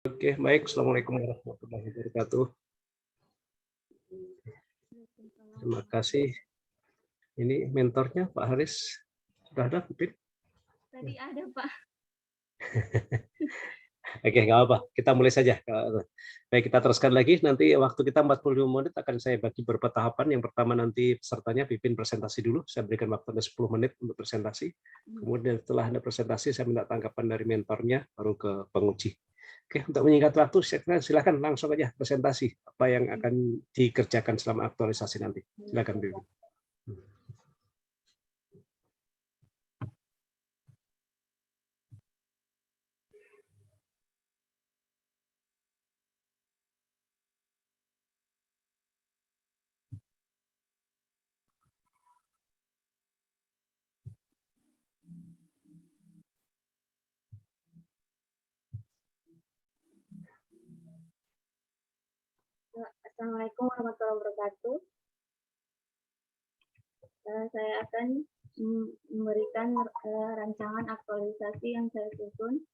Oke, baik. Assalamualaikum warahmatullahi wabarakatuh. Terima kasih. Ini mentornya Pak Haris. Sudah ada, Pipin? Tadi ada, Pak. Oke, nggak apa. Kita mulai saja. Baik, kita teruskan lagi. Nanti waktu kita 45 menit akan saya bagi beberapa tahapan. Yang pertama nanti pesertanya Pipin presentasi dulu. Saya berikan waktu 10 menit untuk presentasi. Kemudian setelah Anda presentasi, saya minta tanggapan dari mentornya, baru ke penguji. Oke, untuk menyingkat waktu, silakan langsung aja presentasi apa yang akan dikerjakan selama aktualisasi nanti. Silakan, Pipin. Assalamualaikum warahmatullahi wabarakatuh. Saya akan memberikan rancangan aktualisasi yang saya susun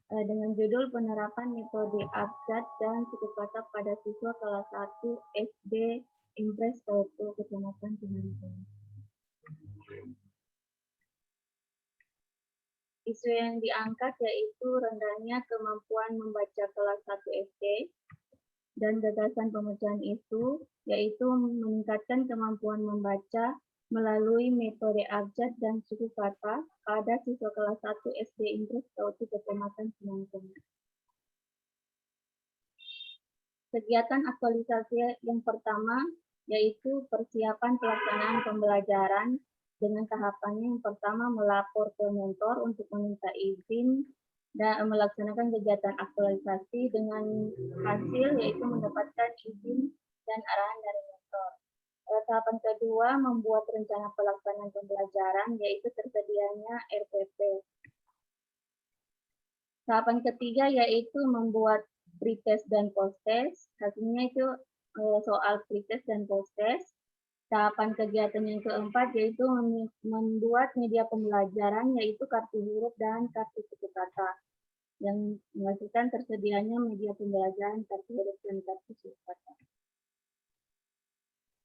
dengan judul penerapan metode abjad dan suku kata pada siswa kelas 1 SD Impres Kaupo, Kecamatan Cimahi. Isu yang diangkat yaitu rendahnya kemampuan membaca kelas 1 SD dan gagasan pemecahan itu yaitu meningkatkan kemampuan membaca melalui metode abjad dan suku kata pada siswa kelas 1 SD Impres Kaupo, Kecamatan Cimahi. Kegiatan aktualisasi yang pertama yaitu persiapan pelaksanaan pembelajaran dengan tahapannya. Yang pertama melapor ke mentor untuk meminta izin dan melaksanakan kegiatan aktualisasi dengan hasil yaitu mendapatkan izin dan arahan dari mentor. Tahapan kedua membuat rencana pelaksanaan pembelajaran yaitu tersedianya RPP. Tahapan ketiga yaitu membuat pretest dan posttest. Hasilnya itu soal pretest dan posttest. Tahapan kegiatan yang keempat yaitu membuat media pembelajaran yaitu kartu huruf dan kartu suku kata yang menghasilkan tersedianya media pembelajaran kartu huruf dan kartu suku kata.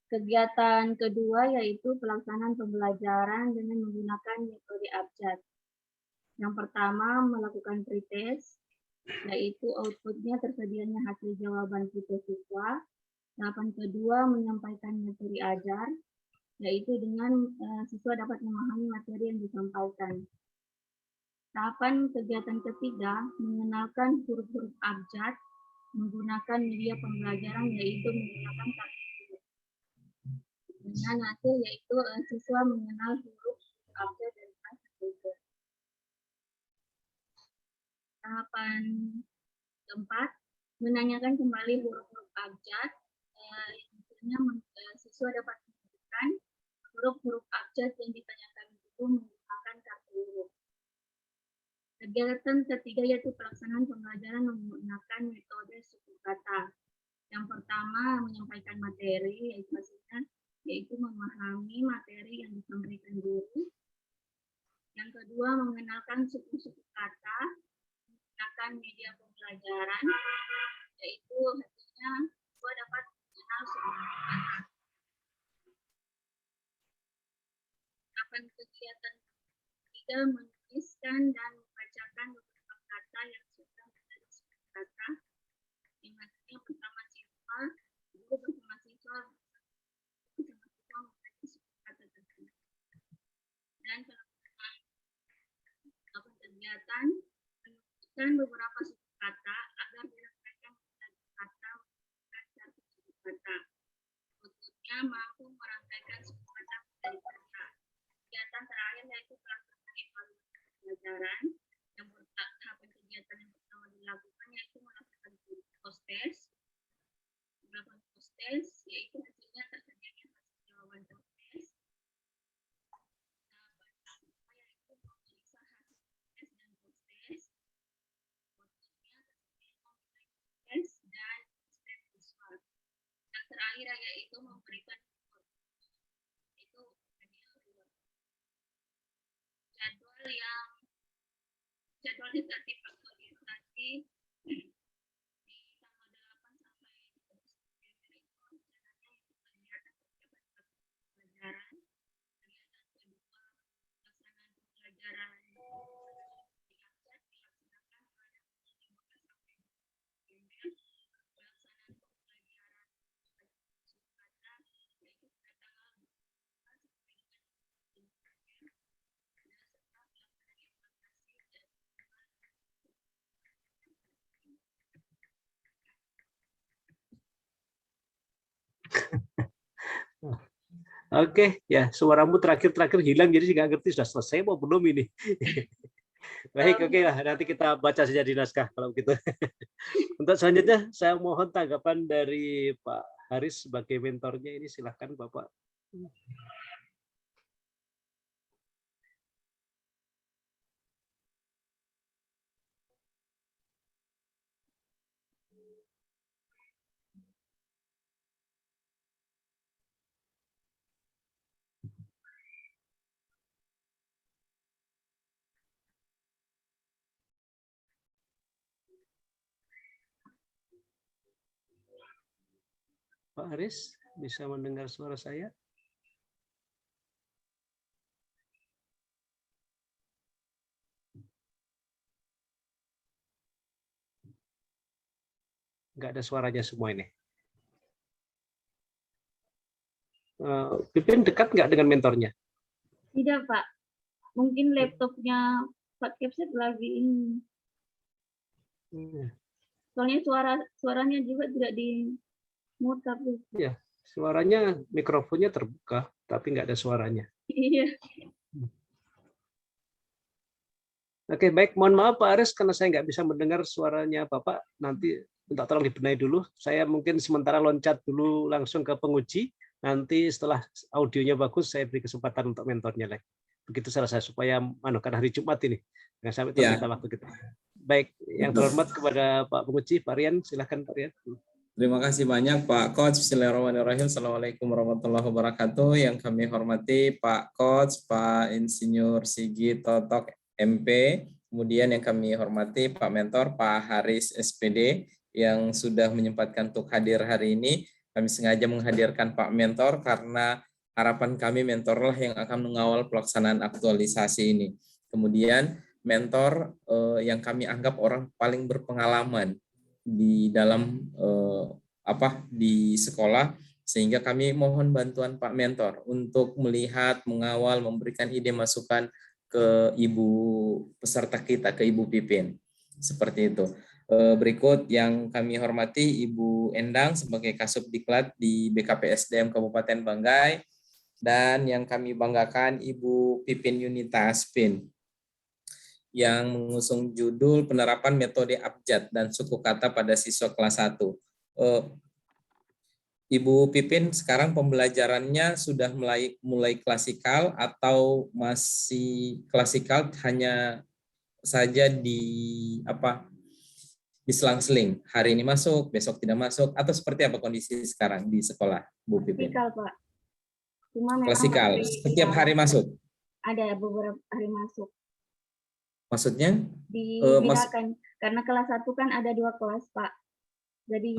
Kegiatan kedua yaitu pelaksanaan pembelajaran dengan menggunakan metode abjad. Yang pertama melakukan pretest, yaitu outputnya tersedianya hasil jawaban pretest siswa. Tahapan kedua menyampaikan materi ajar, yaitu dengan siswa dapat memahami materi yang disampaikan. Tahapan kegiatan ketiga mengenalkan huruf-huruf abjad menggunakan media pembelajaran yaitu menggunakan kartu huruf. Dengan hasil yaitu siswa mengenal huruf abjad dan kartu. Tahapan keempat menanyakan kembali huruf-huruf abjad. Siswa dapat menentukan huruf-huruf abjad yang ditanyakan itu menggunakan kartu huruf. Kegiatan ketiga yaitu pelaksanaan pembelajaran menggunakan metode suku kata. Yang pertama menyampaikan materi yaitu memahami materi yang disampaikan guru. Yang kedua mengenalkan suku-suku kata menggunakan media pembelajaran yaitu hasilnya siswa dapat mengenal suku kata. Tahapan kegiatan ketiga menuliskan dan membacakan beberapa kata yang sudah menjadi suku kata. Yang pertama siswa, guru bersama siswa membaca suku kata tersebut. Dan pelaksanaan kegiatan menuliskan beberapa suku kata agar disampaikan menjadi kata menggunakan kartu suku kata. Berikutnya mampu merangkaikan suku kata menjadi kata. Kegiatan terakhir yaitu pelaksanaan evaluasi pembelajaran. Yang tahapan kegiatan yang pertama dilakukan yaitu melakukan posttest. Melakukan posttest yaitu hasilnya tersedianya hasil jawaban posttest. Tahapan kedua yaitu memeriksa hasil tes dan posttest. Berikutnya tersedianya tes dan posttest siswa. Yang terakhir yaitu memberikan jadwal negatif aktualisasi Oke, ya suaramu terakhir-terakhir hilang, jadi nggak ngerti sudah selesai mau belum ini. Baik, oke lah, nanti kita baca saja di naskah kalau begitu. Untuk selanjutnya, saya mohon tanggapan dari Pak Haris sebagai mentornya ini, silahkan Bapak. Pak Haris, bisa mendengar suara saya? Nggak ada suaranya semua ini. Pipin dekat nggak dengan mentornya? Tidak, Pak. Mungkin laptopnya Pak Kepset lagi ini. Soalnya suaranya juga tidak di mute tapi. Ya, suaranya mikrofonnya terbuka, tapi nggak ada suaranya. Iya. Oke, baik. Mohon maaf Pak Aris, karena saya nggak bisa mendengar suaranya Bapak. Nanti minta tolong dibenahi dulu. Saya mungkin sementara loncat dulu langsung ke penguji. Nanti setelah audionya bagus, saya beri kesempatan untuk mentornya lagi. Begitu salah saya supaya karena hari Jumat ini. Jangan sampai tersita waktu kita. Baik, yang terhormat kepada Pak Penguji, Pak Rian, silahkan Pak Rian. Terima kasih banyak Pak Coach. Bismillahirrahmanirrahim. Assalamualaikum warahmatullahi wabarakatuh. Yang kami hormati Pak Coach, Pak Insinyur Sigit Totok MP, kemudian yang kami hormati Pak Mentor, Pak Haris SPD, yang sudah menyempatkan untuk hadir hari ini. Kami sengaja menghadirkan Pak Mentor karena harapan kami mentorlah yang akan mengawal pelaksanaan aktualisasi ini. Kemudian mentor yang kami anggap orang paling berpengalaman di dalam di sekolah, sehingga kami mohon bantuan Pak Mentor untuk melihat, mengawal, memberikan ide masukan ke ibu peserta kita, ke Ibu Pipin. Seperti itu. Berikut yang kami hormati Ibu Endang sebagai Kasubdiklat di BKPSDM Kabupaten Banggai, dan yang kami banggakan Ibu Pipin Yunita Aspin yang mengusung judul penerapan metode abjad dan suku kata pada siswa kelas 1. Ibu Pipin, sekarang pembelajarannya sudah mulai klasikal atau masih klasikal hanya saja diselang-seling? Hari ini masuk, besok tidak masuk, atau seperti apa kondisi sekarang di sekolah, Bu Pipin? Klasikal, Pak. Cuma memang Klasikal, setiap hari masuk? Ada beberapa hari masuk. Maksudnya? Dibedakan, karena kelas 1 kan ada 2 kelas, Pak. Jadi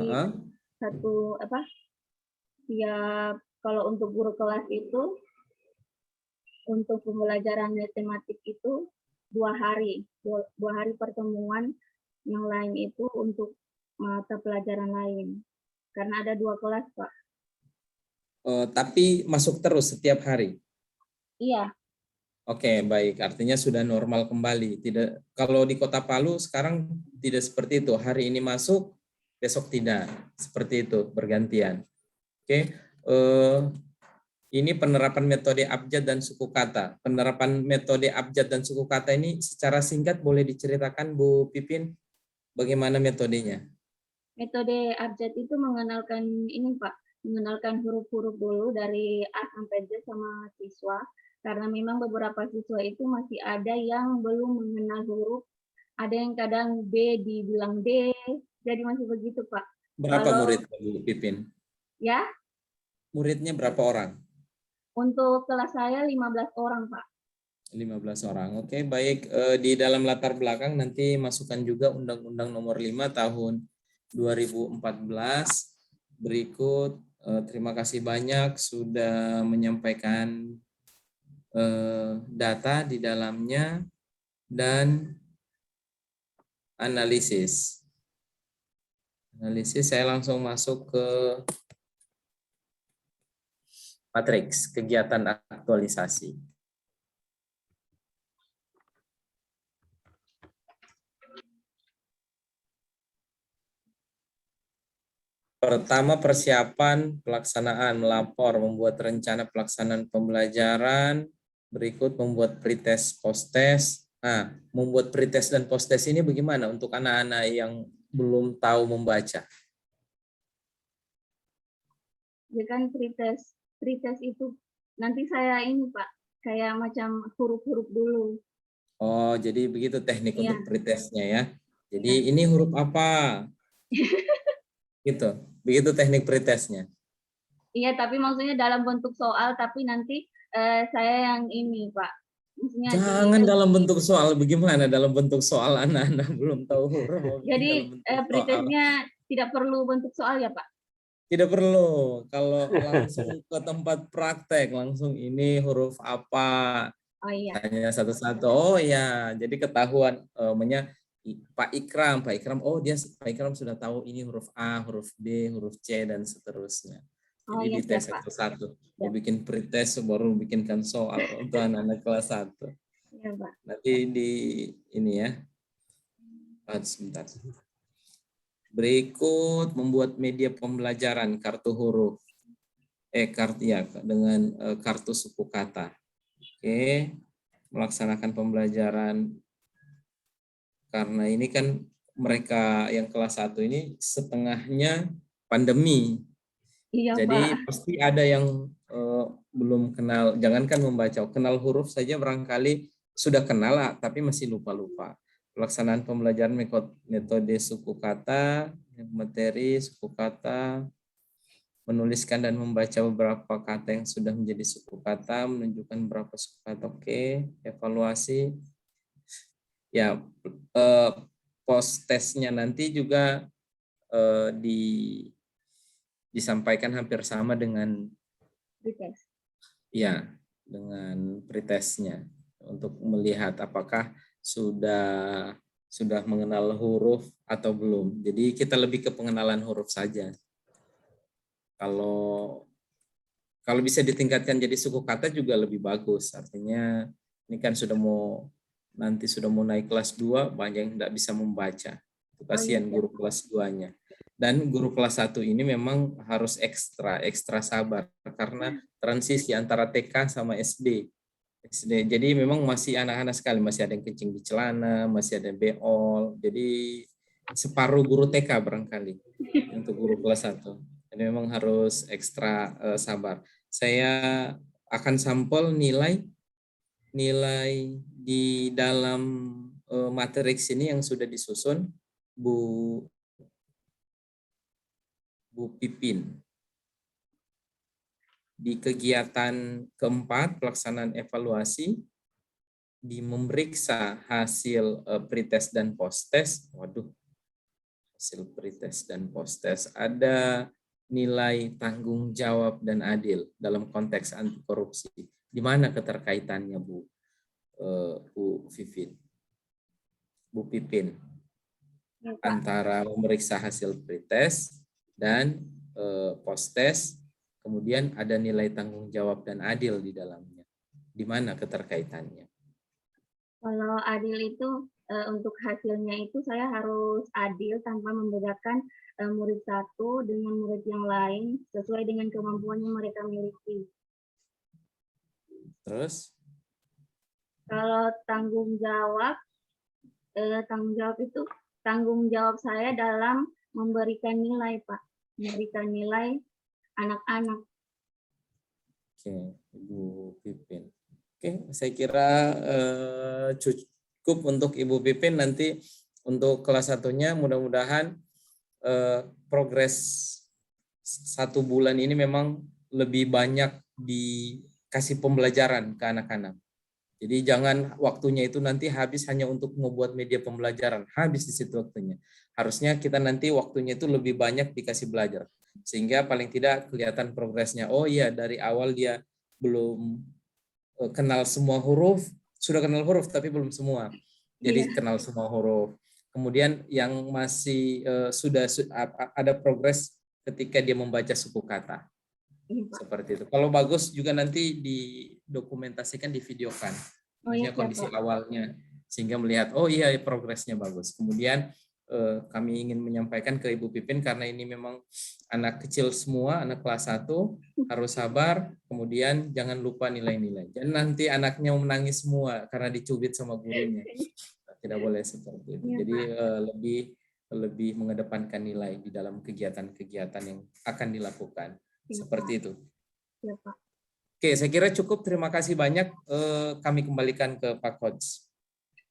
kalau untuk guru kelas itu, untuk pembelajaran matematik itu 2 hari, 2 hari pertemuan, yang lain itu untuk mata pelajaran lain. Karena ada 2 kelas, Pak. Tapi masuk terus setiap hari? Iya. Oke, baik. Artinya sudah normal kembali. Tidak, kalau di Kota Palu sekarang tidak seperti itu. Hari ini masuk, besok tidak. Seperti itu, bergantian. Oke. Ini penerapan metode abjad dan suku kata. Penerapan metode abjad dan suku kata ini secara singkat boleh diceritakan Bu Pipin bagaimana metodenya? Metode abjad itu mengenalkan ini, Pak. Mengenalkan huruf-huruf dulu dari A sampai Z sama siswa. Karena memang beberapa siswa itu masih ada yang belum mengenal huruf, ada yang kadang B dibilang D, jadi masih begitu, Pak. Berapa murid Bu Pipin? Ya? Muridnya berapa orang? Untuk kelas saya 15 orang, Pak. 15 orang, oke, baik. Di dalam latar belakang nanti masukkan juga Undang-Undang Nomor 5 Tahun 2014. Berikut, terima kasih banyak sudah menyampaikan data di dalamnya dan analisis. Saya langsung masuk ke matriks kegiatan aktualisasi. Pertama, persiapan pelaksanaan, melapor, membuat rencana pelaksanaan pembelajaran, berikut membuat pretest post-test. Nah, membuat pretest dan post-test ini bagaimana untuk anak-anak yang belum tahu membaca? Ya kan pretest itu nanti saya ini Pak, kayak macam huruf-huruf dulu. Oh, jadi begitu teknik Iya. untuk pretestnya ya. Jadi ini huruf apa? Gitu. Begitu teknik pretestnya. Iya, tapi maksudnya dalam bentuk soal, tapi nanti saya yang ini Pak. Maksudnya Jangan dalam bentuk soal. Bagaimana dalam bentuk soal anak-anak belum tahu huruf? jadi Dalam bentuk soal. pretestnya tidak perlu bentuk soal ya Pak? Tidak perlu. Kalau langsung ke tempat praktek, langsung ini huruf apa? Oh iya. Tanya satu-satu. Oh ya, jadi ketahuan Pak Ikram. Oh dia Pak Ikram sudah tahu ini huruf A, huruf B, huruf C dan seterusnya. Oh Jadi iya dites siap Pak. satu-satu. Mau bikin pretest baru bikinkan soal untuk anak-anak kelas 1. Iya Pak. Nanti di ini ya. Sebentar. Berikut membuat media pembelajaran kartu huruf. Dengan kartu suku kata. Oke, melaksanakan pembelajaran karena ini kan mereka yang kelas 1 ini setengahnya pandemi. Iya Jadi Pak. pasti ada yang belum kenal, jangankan membaca, kenal huruf saja barangkali sudah kenal lah, tapi masih lupa-lupa. Pelaksanaan pembelajaran metode suku kata, materi suku kata, menuliskan dan membaca beberapa kata yang sudah menjadi suku kata, menunjukkan beberapa suku kata. Oke, evaluasi. Ya, post testnya nanti juga disampaikan hampir sama dengan Pretest. ya dengan pretestnya untuk melihat apakah sudah mengenal huruf atau belum. Jadi kita lebih ke pengenalan huruf saja. Kalau bisa ditingkatkan jadi suku kata juga lebih bagus. Artinya ini kan nanti sudah mau naik kelas 2, banyak yang tidak bisa membaca. Itu kasihan guru kelas 2-nya. Dan guru kelas 1 ini memang harus ekstra sabar karena transisi antara TK sama SD. Jadi memang masih anak-anak sekali, masih ada yang kencing di celana, masih ada yang beol. Jadi separuh guru TK barangkali untuk guru kelas 1. Jadi memang harus ekstra sabar. Saya akan sampel nilai di dalam matriks ini yang sudah disusun Bu Pipin. Di kegiatan keempat, pelaksanaan evaluasi, di memeriksa hasil pretest dan post-test. Waduh, hasil pretest dan post-test. Ada nilai tanggung jawab dan adil dalam konteks anti korupsi. Di mana keterkaitannya, Bu Pipin? Antara memeriksa hasil pretest dan post-test, kemudian ada nilai tanggung jawab dan adil di dalamnya. Di mana keterkaitannya? Kalau adil itu untuk hasilnya itu saya harus adil tanpa membedakan murid satu dengan murid yang lain sesuai dengan kemampuan yang mereka miliki. Terus? Kalau tanggung jawab itu tanggung jawab saya dalam memberikan nilai, Pak. Memberikan nilai anak-anak. Oke, Ibu Pipin. Oke, saya kira cukup untuk Ibu Pipin. Nanti untuk kelas 1-nya mudah-mudahan progres 1 bulan ini memang lebih banyak dikasih pembelajaran ke anak-anak. Jadi jangan waktunya itu nanti habis hanya untuk membuat media pembelajaran. Habis di situ waktunya. Harusnya kita nanti waktunya itu lebih banyak dikasih belajar. Sehingga paling tidak kelihatan progresnya. Oh iya, dari awal dia belum kenal semua huruf, sudah kenal huruf tapi belum semua. Jadi kenal semua huruf. Kemudian yang masih sudah ada progres ketika dia membaca suku kata. Seperti itu. Kalau bagus juga nanti didokumentasikan, divideokan. Maksudnya kondisi awalnya. Sehingga melihat, oh iya progresnya bagus. Kemudian kami ingin menyampaikan ke Ibu Pipin karena ini memang anak kecil semua, anak kelas 1, harus sabar, kemudian jangan lupa nilai-nilai. Dan nanti anaknya menangis semua karena dicubit sama gurunya. Tidak boleh seperti itu. Iya, Jadi lebih mengedepankan nilai di dalam kegiatan-kegiatan yang akan dilakukan. Iya, Seperti itu. Iya, Pak. Oke, saya kira cukup. Terima kasih banyak. Kami kembalikan ke Pak Coach.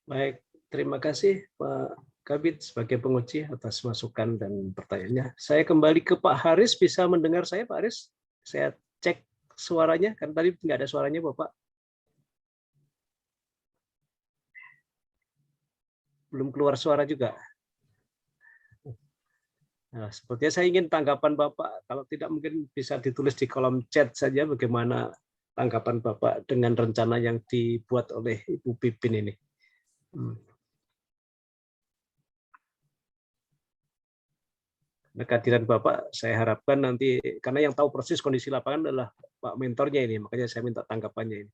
Baik, terima kasih Pak Kabid sebagai penguji atas masukan dan pertanyaannya. Saya kembali ke Pak Haris. Bisa mendengar saya, Pak Haris? Saya cek suaranya, kan tadi nggak ada suaranya, Bapak. Belum keluar suara juga. Nah, sepertinya saya ingin tanggapan Bapak. Kalau tidak mungkin bisa ditulis di kolom chat saja bagaimana tanggapan Bapak dengan rencana yang dibuat oleh Ibu Pipin ini. Kehadiran Bapak saya harapkan nanti, karena yang tahu persis kondisi lapangan adalah Pak mentornya ini, makanya saya minta tanggapannya ini.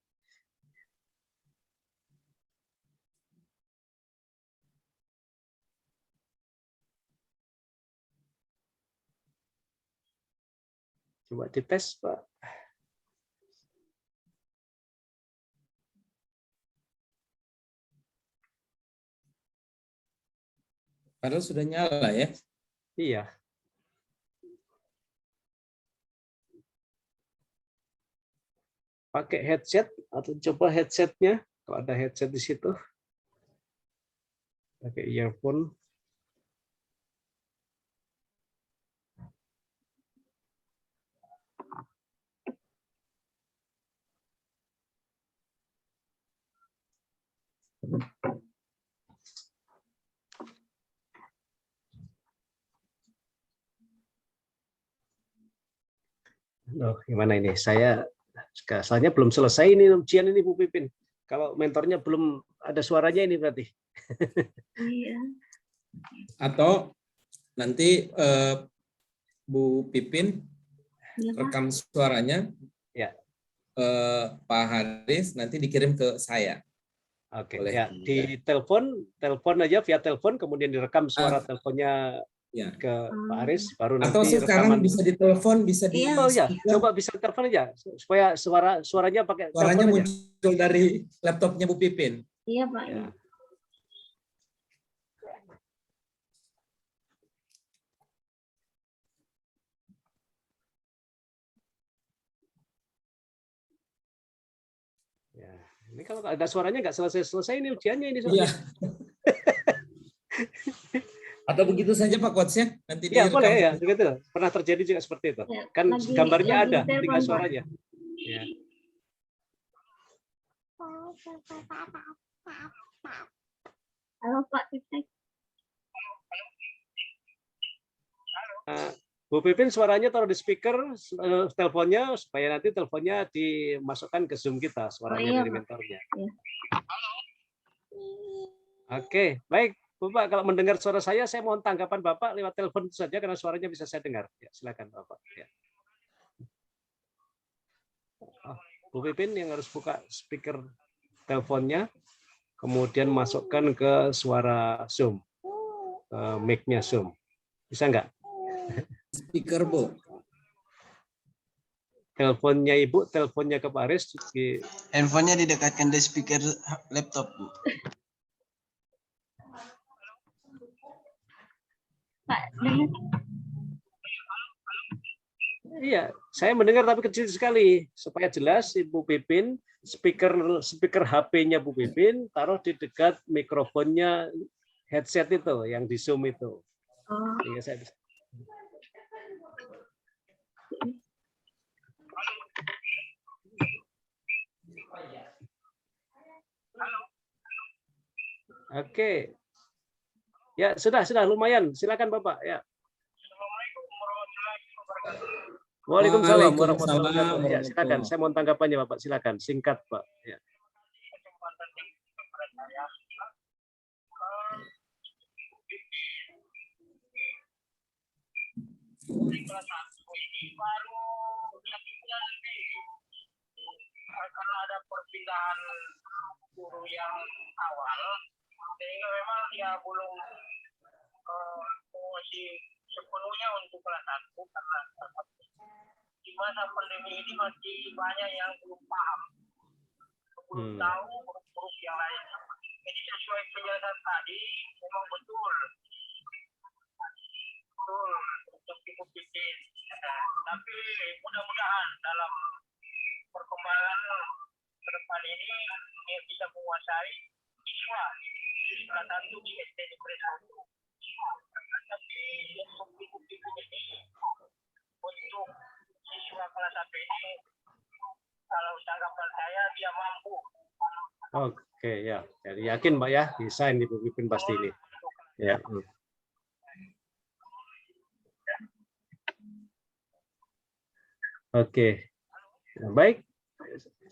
Coba dites, Pak. Padahal sudah nyala ya. Iya. Pakai headset atau coba headsetnya, kalau ada headset di situ. Pakai earphone. Oh, gimana ini? Soalnya belum selesai ini ujian ini Bu Pipin. Kalau mentornya belum ada suaranya ini berarti. Iya. Atau nanti Bu Pipin Iya, Pak. rekam suaranya, Ya. Pak Haris nanti dikirim ke saya. Oke. Boleh. Ya, di telepon aja via telepon, kemudian direkam suara teleponnya Ya. ke Pak Haris, baru Atau nanti sekarang rekaman. bisa ditelepon, bisa di Oh ya, coba bisa telepon aja supaya suaranya pakai suaranya telepon aja. muncul dari laptopnya Bu Pipin. Iya, Pak. Ya. Ya, ini kalau ada suaranya nggak selesai ini ujiannya ini soalnya. Iya. Atau begitu saja Pak Coach ya, nanti Ya direkam. boleh ya, begitu. Pernah terjadi juga seperti itu. Ya, Kan gambarnya ada, telepon, tinggal Pak. suaranya. Ya. Halo, Pak. Cek. Bu Pipin suaranya taruh di speaker teleponnya supaya nanti teleponnya dimasukkan ke Zoom kita suaranya dari mentornya. Ya. Oke, baik. Bapak kalau mendengar suara saya mohon tanggapan Bapak lewat telepon saja karena suaranya bisa saya dengar. Ya, silakan Bapak. Ya. Bu Pipin yang harus buka speaker teleponnya, kemudian masukkan ke suara Zoom, mic-nya Zoom. Bisa nggak? Speaker Bu. Teleponnya Ibu, teleponnya ke Pak Aris. Handphonenya didekatkan di speaker laptop, Bu. Pak, dengar. Iya, saya mendengar tapi kecil sekali. Supaya jelas, Ibu Pipin, speaker HP-nya Bu Pipin taruh di dekat mikrofonnya headset itu, yang di Zoom itu. Oh. Sehingga saya bisa. Oke. Ya, sudah lumayan. Silakan Bapak, ya. Waalaikumsalam warahmatullahi wabarakatuh. Ya, silakan. Saya mohon tanggapannya Bapak, silakan. Singkat, Pak. Ya. Karena ada perpindahan guru yang awal, sehingga memang dia belum masih sepenuhnya untuk kelas 1 karena di masa pandemi ini masih banyak yang belum paham, belum tahu huruf-huruf yang lain. Jadi sesuai penjelasan tadi memang betul untuk diikutin. Tapi mudah-mudahan dalam perkembangan ke depan ini dia bisa menguasai siswa kelas 1 di SD Negeri 1. Tapi untuk buku-buku ini untuk siswa kelas 1 ini kalau tanggapan saya dia mampu. Oke ya, jadi yakin Pak ya bisa ini Bu Pipin pasti ini. Ya. Oke, baik.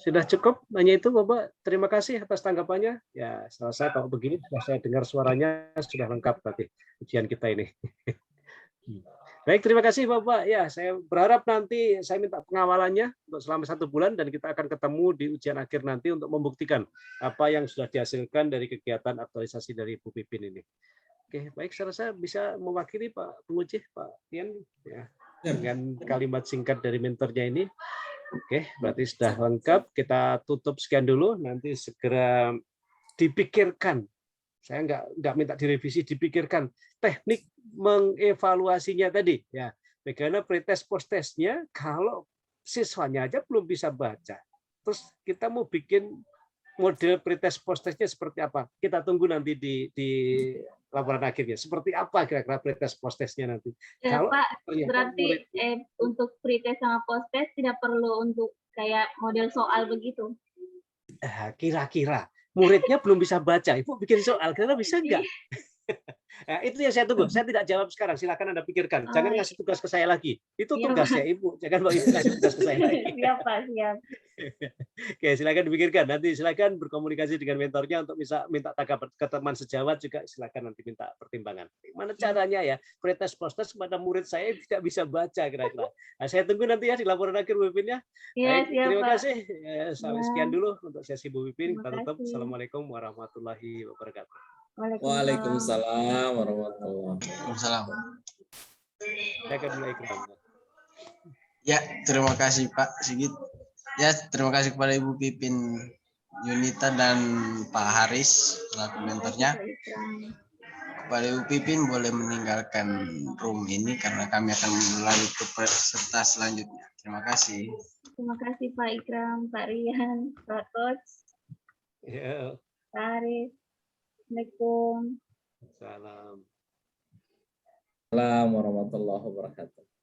Sudah cukup hanya itu Bapak. Terima kasih atas tanggapannya. Ya, selesai kalau begini sudah saya dengar suaranya sudah lengkap berarti ujian kita ini. Baik, terima kasih Bapak. Ya, saya berharap nanti saya minta pengawalannya untuk selama 1 bulan dan kita akan ketemu di ujian akhir nanti untuk membuktikan apa yang sudah dihasilkan dari kegiatan aktualisasi dari Bu Pipin ini. Oke, baik. Saya rasa bisa mewakili Pak penguji, Pak Tian, ya, dengan kalimat singkat dari mentornya ini. Oke, berarti sudah lengkap. Kita tutup sekian dulu. Nanti segera dipikirkan. Saya nggak minta direvisi, dipikirkan teknik mengevaluasinya tadi. Ya, bagaimana pretest post-testnya kalau siswanya aja belum bisa baca. Terus kita mau bikin model pretest post-testnya seperti apa? Kita tunggu nanti di laporan akhirnya. Seperti apa kira-kira pretest post-testnya nanti? Ya, Kalau Pak, berarti untuk pretest sama post-test tidak perlu untuk kayak model soal begitu? Kira-kira muridnya belum bisa baca, Ibu bikin soal, kira-kira bisa nggak? Nah, itu yang saya tunggu. Saya tidak jawab sekarang. Silakan Anda pikirkan. Jangan ngasih tugas ke saya lagi. Itu tugasnya Ibu. Jangan Ibu ngasih tugas ke saya lagi. Siap, Pak, siap. Oke, silakan dipikirkan. Nanti silakan berkomunikasi dengan mentornya untuk bisa minta tanggapan ke teman sejawat juga. Silakan nanti minta pertimbangan. Gimana caranya ya? Pretest post-test kepada murid saya tidak bisa baca kira-kira. Nah, saya tunggu nanti ya di laporan akhir Bu Pipin ya. Baik, siap, terima Pak. kasih. Sampai sekian dulu untuk sesi Bu Pipin. Kita Terima tutup. kasih. Assalamualaikum warahmatullahi wabarakatuh. Waalaikumsalam warahmatullahi Waalaikumsalam. Silakan mulai Ikram. Ya, terima kasih Pak Sigit. Ya, terima kasih kepada Ibu Pipin Yunita dan Pak Haris selaku mentornya. Kepada Ibu Pipin boleh meninggalkan room ini karena kami akan melalui ke peserta selanjutnya. Terima kasih. Terima kasih Pak Ikram, Pak Rian, Pak Coach, Ya. Pak Haris. Assalamualaikum. Salam. Assalamualaikum warahmatullahi wabarakatuh.